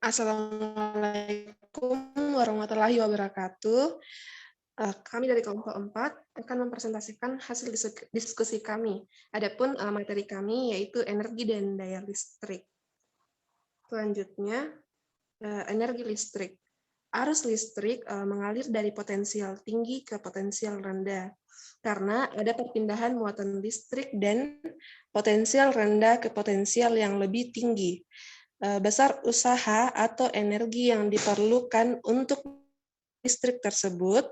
Assalamualaikum warahmatullahi wabarakatuh. Kami dari kelompok 4 akan mempresentasikan hasil diskusi kami. Adapun materi kami yaitu energi dan daya listrik. Selanjutnya, energi listrik. Arus listrik mengalir dari potensial tinggi ke potensial rendah karena ada perpindahan muatan listrik dan potensial rendah ke potensial yang lebih tinggi. Besar usaha atau energi yang diperlukan untuk listrik tersebut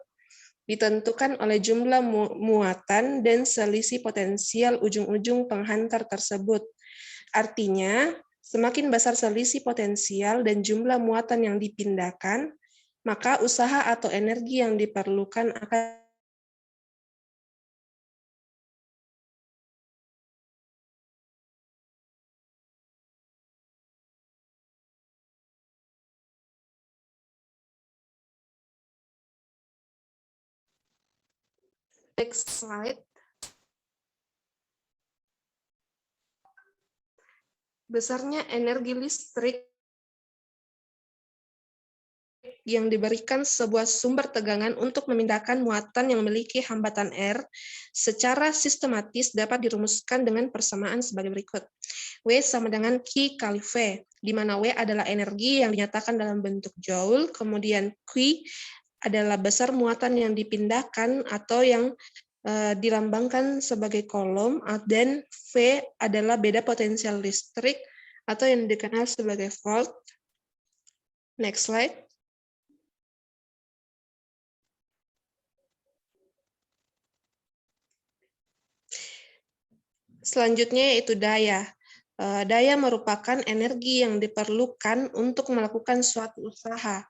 ditentukan oleh jumlah muatan dan selisih potensial ujung-ujung penghantar tersebut. Artinya, semakin besar selisih potensial dan jumlah muatan yang dipindahkan, maka usaha atau energi yang diperlukan akan next slide. Besarnya energi listrik yang diberikan sebuah sumber tegangan untuk memindahkan muatan yang memiliki hambatan R secara sistematis dapat dirumuskan dengan persamaan sebagai berikut. W sama dengan Q kali V, di mana W adalah energi yang dinyatakan dalam bentuk joule, kemudian Q adalah besar muatan yang dipindahkan atau yang dilambangkan sebagai kolom, dan V adalah beda potensial listrik atau yang dikenal sebagai volt. Next slide. Selanjutnya yaitu daya. Daya merupakan energi yang diperlukan untuk melakukan suatu usaha.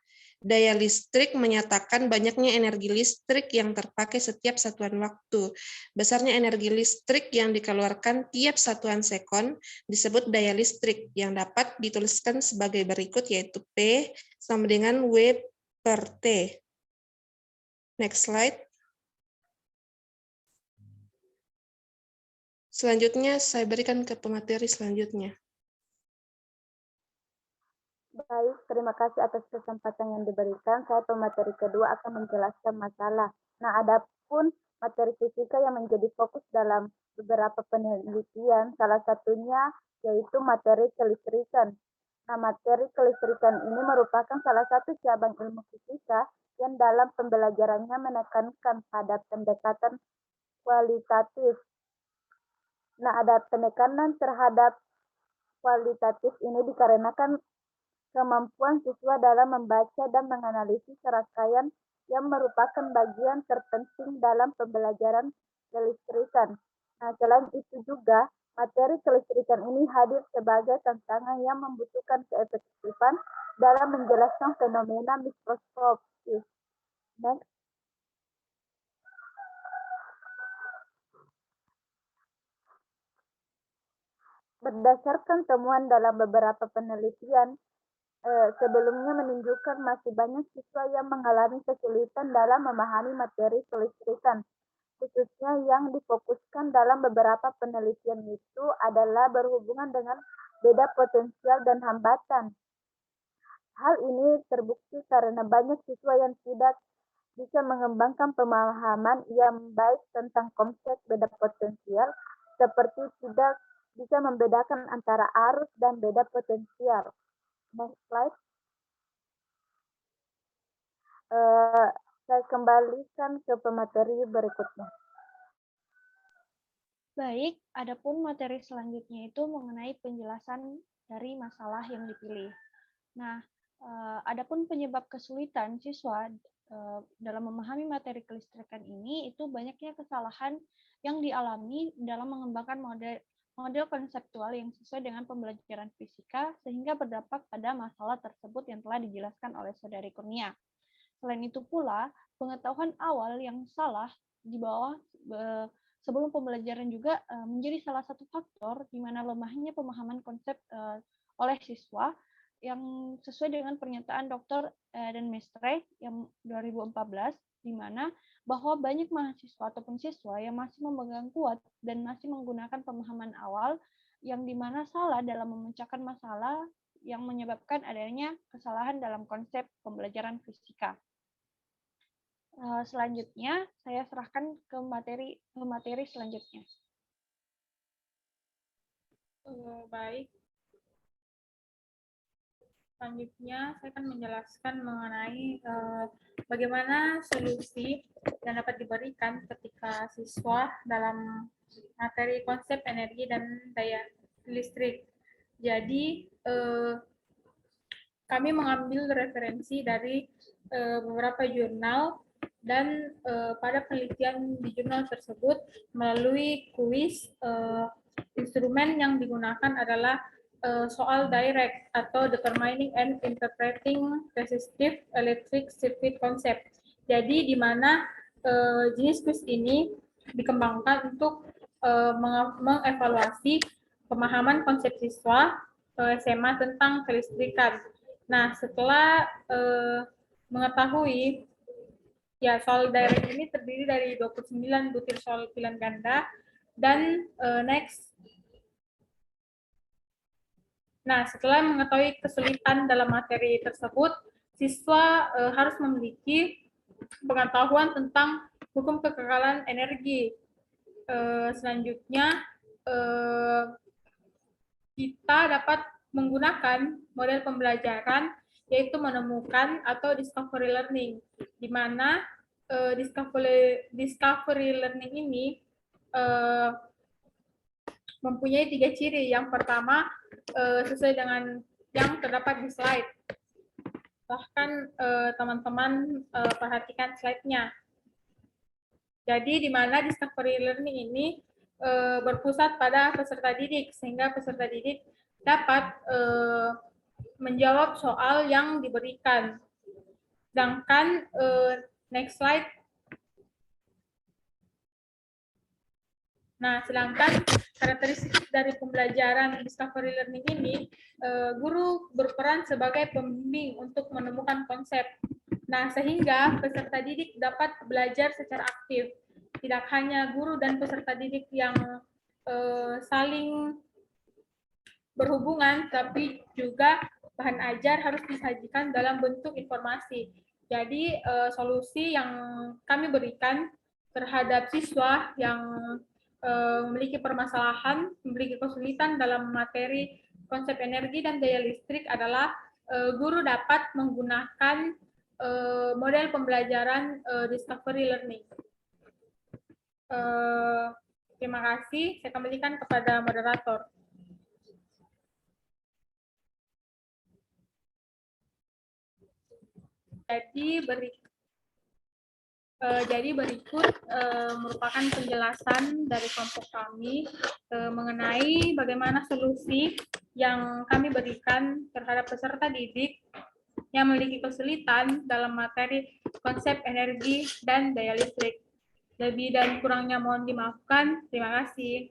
Daya listrik menyatakan banyaknya energi listrik yang terpakai setiap satuan waktu. Besarnya energi listrik yang dikeluarkan tiap satuan sekon disebut daya listrik yang dapat dituliskan sebagai berikut, yaitu P sama dengan W per T. Next slide. Selanjutnya saya berikan ke pemateri selanjutnya. Baik, terima kasih atas kesempatan yang diberikan. Saya pemateri kedua akan menjelaskan masalah. Nah, adapun materi fisika yang menjadi fokus dalam beberapa penelitian, salah satunya yaitu materi kelistrikan. Nah, materi kelistrikan ini merupakan salah satu cabang ilmu fisika yang dalam pembelajarannya menekankan pada pendekatan kualitatif. Nah, ada penekanan terhadap kualitatif ini dikarenakan kemampuan siswa dalam membaca dan menganalisis serangkaian yang merupakan bagian terpenting dalam pembelajaran kelistrikan. Nah, selain itu juga, materi kelistrikan ini hadir sebagai tantangan yang membutuhkan keefektifan dalam menjelaskan fenomena mikroskopis. Next. Berdasarkan temuan dalam beberapa penelitian, sebelumnya menunjukkan masih banyak siswa yang mengalami kesulitan dalam memahami materi kelistrikan, khususnya yang difokuskan dalam beberapa penelitian itu adalah berhubungan dengan beda potensial dan hambatan. Hal ini terbukti karena banyak siswa yang tidak bisa mengembangkan pemahaman yang baik tentang konsep beda potensial, seperti tidak bisa membedakan antara arus dan beda potensial. Next slide. Saya kembalikan ke pemateri berikutnya. Baik, adapun materi selanjutnya itu mengenai penjelasan dari masalah yang dipilih. Nah, adapun penyebab kesulitan siswa dalam memahami materi kelistrikan ini itu banyaknya kesalahan yang dialami dalam mengembangkan model konseptual yang sesuai dengan pembelajaran fisika sehingga berdampak pada masalah tersebut yang telah dijelaskan oleh Saudari Kurnia. Selain itu pula, pengetahuan awal yang salah di bawah sebelum pembelajaran juga menjadi salah satu faktor di mana lemahnya pemahaman konsep oleh siswa yang sesuai dengan pernyataan Dr. dan Mestre yang 2014, di mana bahwa banyak mahasiswa ataupun siswa yang masih memegang kuat dan masih menggunakan pemahaman awal yang di mana salah dalam memecahkan masalah yang menyebabkan adanya kesalahan dalam konsep pembelajaran fisika. Selanjutnya, saya serahkan ke materi selanjutnya. Baik. Selanjutnya, saya akan menjelaskan mengenai bagaimana solusi yang dapat diberikan ketika siswa dalam materi konsep energi dan daya listrik. Jadi, kami mengambil referensi dari beberapa jurnal dan pada penelitian di jurnal tersebut melalui kuis, instrumen yang digunakan adalah soal direct atau determining and interpreting resistive electric circuit concept. Jadi di mana jenis kuis ini dikembangkan untuk mengevaluasi pemahaman konsep siswa SMA tentang kelistrikan. Nah, setelah mengetahui ya soal direct ini terdiri dari 29 butir soal pilihan ganda dan next. Nah, setelah mengetahui kesulitan dalam materi tersebut, siswa harus memiliki pengetahuan tentang hukum kekekalan energi. Selanjutnya, kita dapat menggunakan model pembelajaran yaitu menemukan atau discovery learning, di mana discovery learning ini mempunyai 3 ciri. Yang pertama, sesuai dengan yang terdapat di slide. Bahkan teman-teman perhatikan slide-nya. Jadi di mana discovery learning ini berpusat pada peserta didik, sehingga peserta didik dapat menjawab soal yang diberikan. Sedangkan next slide. Nah, sedangkan karakteristik dari pembelajaran discovery learning ini, guru berperan sebagai pembimbing untuk menemukan konsep. Nah, sehingga peserta didik dapat belajar secara aktif. Tidak hanya guru dan peserta didik yang saling berhubungan, tapi juga bahan ajar harus disajikan dalam bentuk informasi. Jadi, solusi yang kami berikan terhadap siswa yang memiliki permasalahan, memiliki kesulitan dalam materi konsep energi dan daya listrik adalah guru dapat menggunakan model pembelajaran discovery learning. Terima kasih, saya kembalikan kepada moderator. Jadi berikut merupakan penjelasan dari kelompok kami mengenai bagaimana solusi yang kami berikan terhadap peserta didik yang memiliki kesulitan dalam materi konsep energi dan daya listrik. Lebih dan kurangnya mohon dimaafkan. Terima kasih.